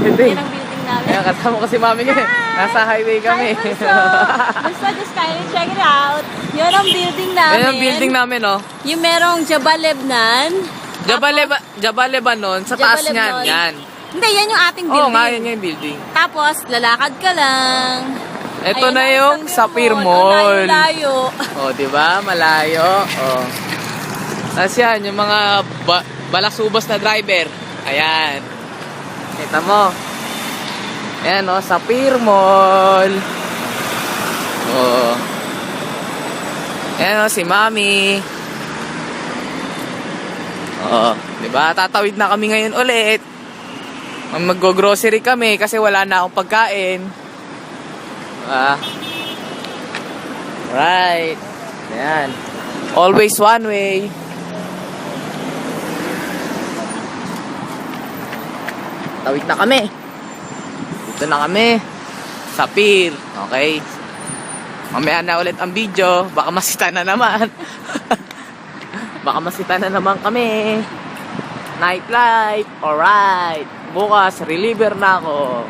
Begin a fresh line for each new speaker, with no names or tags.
building.
Yan ang building namin.
Ayan, kasama ko si Mami ngayon. Nasa highway kami.
Hi, Bunso! Bunso, just kindly check it out. Yan ang building namin.
Ayan ang building namin, oh.
Yung merong Jabal Lebanon.
Jabal Lebanon, sa
Jabal
taas niyan,
Lebanon.
yan.
Hindi, yan yung ating
Oo
building.
nga, yan yung building.
Tapos, lalakad ka lang.
Ito
Ayan
na
ang
yung Sapir Mall.
Layo-layo.
Oh, di ba? Malayo. Oh. Tapos yan, yung mga balasubos na driver. Ayan. Kita mo. Ayan, oh, Sapir Mall. Oh. Ayan, oh, si Mami. Oh, di ba? Tatawid na kami ngayon ulit. Mag-grocery kami kasi wala na akong pagkain. Right. Ayan. Always one way. Tawid na kami. Dito na kami. Sapir. Okay. Mamaya na ulit ang video. Baka masita na naman. Baka masita na naman kami. Nightlife. Alright. Bukas, reliever na ako.